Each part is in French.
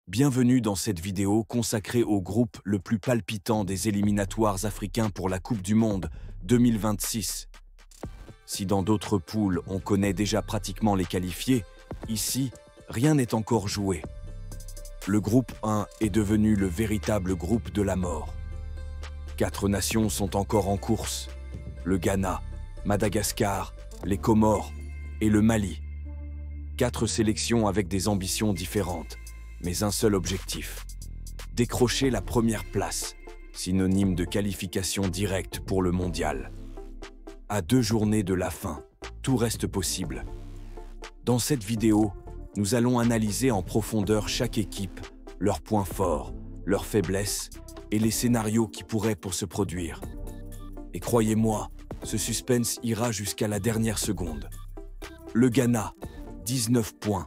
Bienvenue dans cette vidéo consacrée au groupe le plus palpitant des éliminatoires africains pour la Coupe du Monde 2026. Si dans d'autres poules on connaît déjà pratiquement les qualifiés, ici, rien n'est encore joué. Le groupe 1 est devenu le véritable groupe de la mort. 4 nations sont encore en course: le Ghana, Madagascar, les Comores et le Mali. 4 sélections avec des ambitions différentes, mais un seul objectif: décrocher la première place, synonyme de qualification directe pour le mondial. À 2 journées de la fin, tout reste possible. Dans cette vidéo, nous allons analyser en profondeur chaque équipe, leurs points forts, leurs faiblesses et les scénarios qui pourraient pour se produire. Et croyez-moi, ce suspense ira jusqu'à la dernière seconde. Le Ghana, 19 points.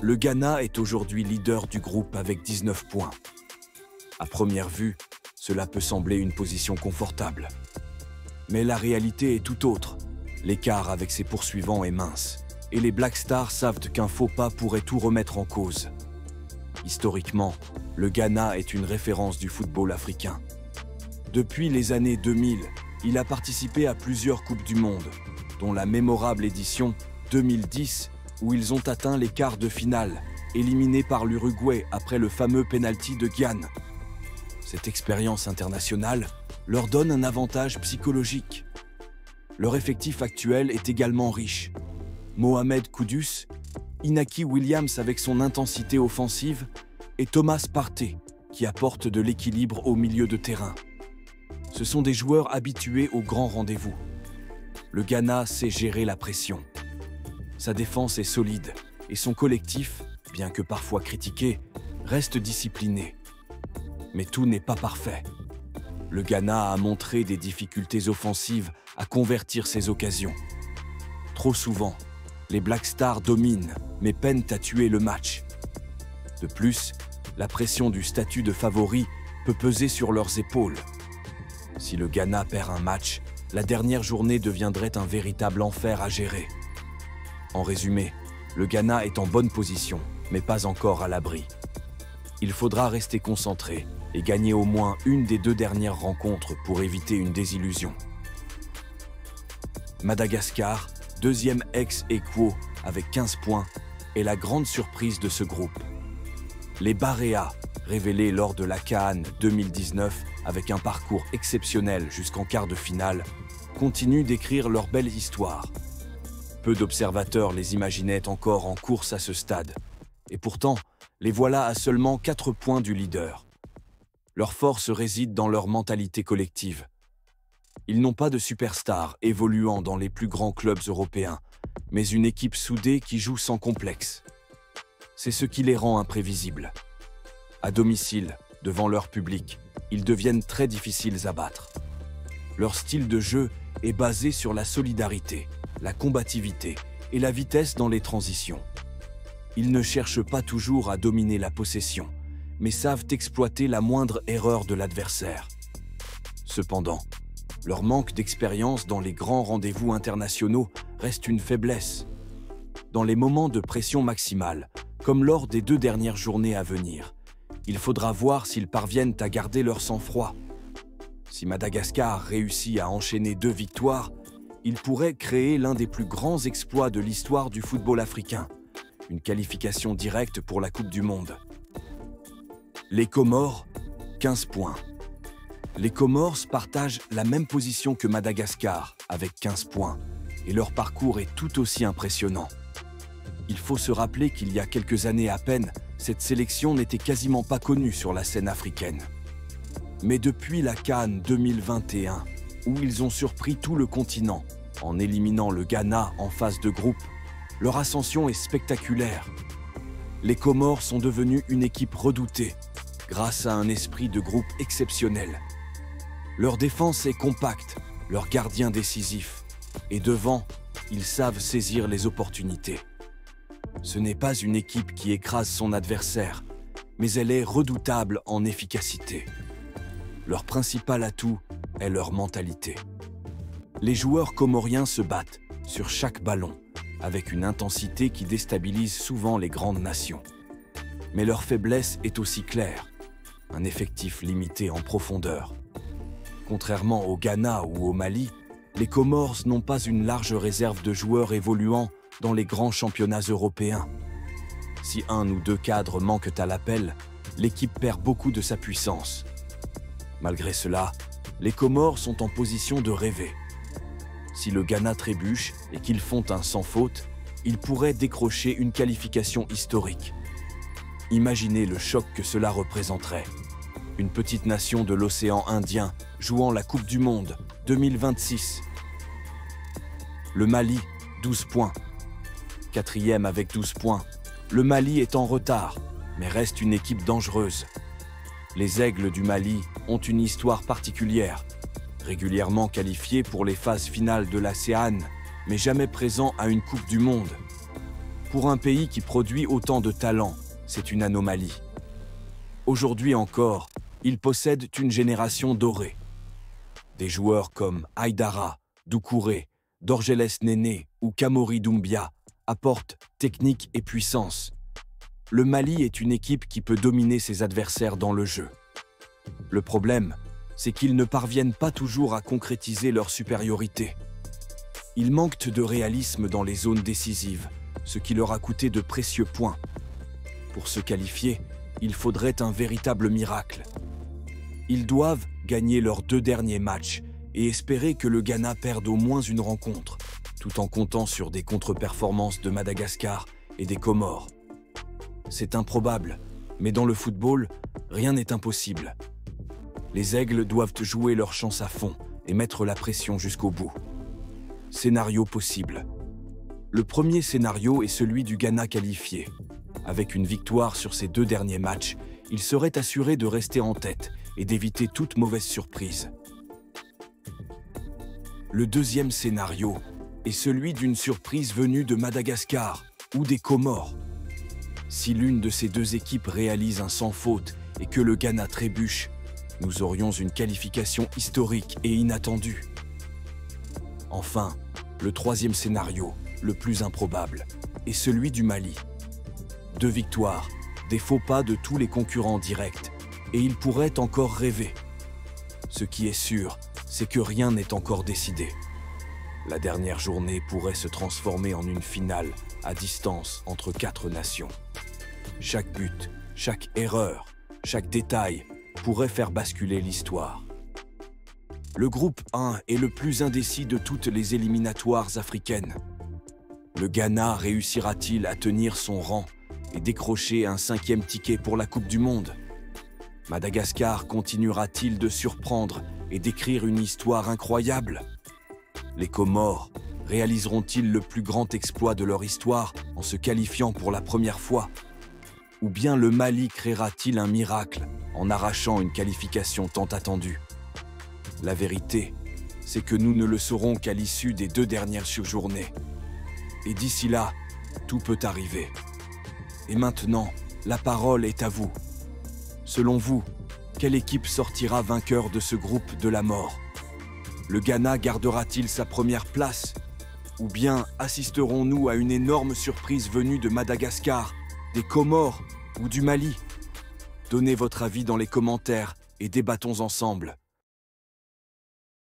Le Ghana est aujourd'hui leader du groupe avec 19 points. À première vue, cela peut sembler une position confortable. Mais la réalité est tout autre. L'écart avec ses poursuivants est mince. Et les Black Stars savent qu'un faux pas pourrait tout remettre en cause. Historiquement, le Ghana est une référence du football africain. Depuis les années 2000, il a participé à plusieurs Coupes du Monde, dont la mémorable édition 2010, où ils ont atteint les quarts de finale, éliminés par l'Uruguay après le fameux penalty de Gyan. Cette expérience internationale leur donne un avantage psychologique. Leur effectif actuel est également riche. Mohamed Kudus, Inaki Williams avec son intensité offensive et Thomas Partey qui apporte de l'équilibre au milieu de terrain. Ce sont des joueurs habitués aux grands rendez-vous. Le Ghana sait gérer la pression. Sa défense est solide et son collectif, bien que parfois critiqué, reste discipliné. Mais tout n'est pas parfait. Le Ghana a montré des difficultés offensives à convertir ses occasions. Trop souvent, les Black Stars dominent, mais peinent à tuer le match. De plus, la pression du statut de favori peut peser sur leurs épaules. Si le Ghana perd un match, la dernière journée deviendrait un véritable enfer à gérer. En résumé, le Ghana est en bonne position, mais pas encore à l'abri. Il faudra rester concentré et gagner au moins une des 2 dernières rencontres pour éviter une désillusion. Madagascar, deuxième ex-aequo avec 15 points, est la grande surprise de ce groupe. Les Baréas, révélés lors de la CAN 2019 avec un parcours exceptionnel jusqu'en quart de finale, continuent d'écrire leur belle histoire. Peu d'observateurs les imaginaient encore en course à ce stade. Et pourtant, les voilà à seulement 4 points du leader. Leur force réside dans leur mentalité collective. Ils n'ont pas de superstars évoluant dans les plus grands clubs européens, mais une équipe soudée qui joue sans complexe. C'est ce qui les rend imprévisibles. À domicile, devant leur public, ils deviennent très difficiles à battre. Leur style de jeu est basé sur la solidarité, la combativité et la vitesse dans les transitions. Ils ne cherchent pas toujours à dominer la possession, mais savent exploiter la moindre erreur de l'adversaire. Cependant, leur manque d'expérience dans les grands rendez-vous internationaux reste une faiblesse. Dans les moments de pression maximale, comme lors des 2 dernières journées à venir, il faudra voir s'ils parviennent à garder leur sang-froid. Si Madagascar réussit à enchaîner 2 victoires, il pourrait créer l'un des plus grands exploits de l'histoire du football africain, une qualification directe pour la Coupe du Monde. Les Comores, 15 points. Les Comores partagent la même position que Madagascar, avec 15 points, et leur parcours est tout aussi impressionnant. Il faut se rappeler qu'il y a quelques années à peine, cette sélection n'était quasiment pas connue sur la scène africaine. Mais depuis la CAN 2021, où ils ont surpris tout le continent, en éliminant le Ghana en phase de groupe, leur ascension est spectaculaire. Les Comores sont devenus une équipe redoutée, grâce à un esprit de groupe exceptionnel. Leur défense est compacte, leur gardien décisif, et devant, ils savent saisir les opportunités. Ce n'est pas une équipe qui écrase son adversaire, mais elle est redoutable en efficacité. Leur principal atout est leur mentalité. Les joueurs comoriens se battent sur chaque ballon, avec une intensité qui déstabilise souvent les grandes nations. Mais leur faiblesse est aussi claire, un effectif limité en profondeur. Contrairement au Ghana ou au Mali, les Comores n'ont pas une large réserve de joueurs évoluant dans les grands championnats européens. Si un ou deux cadres manquent à l'appel, l'équipe perd beaucoup de sa puissance. Malgré cela, les Comores sont en position de rêver. Si le Ghana trébuche et qu'ils font un sans faute, ils pourraient décrocher une qualification historique. Imaginez le choc que cela représenterait. Une petite nation de l'océan Indien jouant la Coupe du Monde 2026. Le Mali, 12 points. Quatrième avec 12 points. Le Mali est en retard, mais reste une équipe dangereuse. Les Aigles du Mali ont une histoire particulière. Régulièrement qualifiés pour les phases finales de la CAN, mais jamais présents à une Coupe du Monde. Pour un pays qui produit autant de talent, c'est une anomalie. Aujourd'hui encore, ils possèdent une génération dorée. Des joueurs comme Aïdara, Doucouré, Dorgeles Néné ou Kamori Doumbia apportent technique et puissance. Le Mali est une équipe qui peut dominer ses adversaires dans le jeu. Le problème, c'est qu'ils ne parviennent pas toujours à concrétiser leur supériorité. Ils manquent de réalisme dans les zones décisives, ce qui leur a coûté de précieux points. Pour se qualifier, il faudrait un véritable miracle. Ils doivent gagner leurs 2 derniers matchs et espérer que le Ghana perde au moins une rencontre, tout en comptant sur des contre-performances de Madagascar et des Comores. C'est improbable, mais dans le football, rien n'est impossible. Les Aigles doivent jouer leur chance à fond et mettre la pression jusqu'au bout. Scénario possible. Le premier scénario est celui du Ghana qualifié. Avec une victoire sur ses 2 derniers matchs, il serait assuré de rester en tête et d'éviter toute mauvaise surprise. Le deuxième scénario est celui d'une surprise venue de Madagascar ou des Comores. Si l'une de ces 2 équipes réalise un sans faute et que le Ghana trébuche, nous aurions une qualification historique et inattendue. Enfin, le troisième scénario, le plus improbable, est celui du Mali. 2 victoires, des faux pas de tous les concurrents directs, et ils pourraient encore rêver. Ce qui est sûr, c'est que rien n'est encore décidé. La dernière journée pourrait se transformer en une finale à distance entre 4 nations. Chaque but, chaque erreur, chaque détail pourrait faire basculer l'histoire. Le groupe 1 est le plus indécis de toutes les éliminatoires africaines. Le Ghana réussira-t-il à tenir son rang et décrocher un 5e ticket pour la Coupe du Monde? Madagascar continuera-t-il de surprendre et d'écrire une histoire incroyable? Les Comores réaliseront-ils le plus grand exploit de leur histoire en se qualifiant pour la première fois? Ou bien le Mali créera-t-il un miracle en arrachant une qualification tant attendue? La vérité, c'est que nous ne le saurons qu'à l'issue des 2 dernières journées. Et d'ici là, tout peut arriver. Et maintenant, la parole est à vous. Selon vous, quelle équipe sortira vainqueur de ce groupe de la mort? Le Ghana gardera-t-il sa première place? Ou bien assisterons-nous à une énorme surprise venue de Madagascar, des Comores ou du Mali? Donnez votre avis dans les commentaires et débattons ensemble.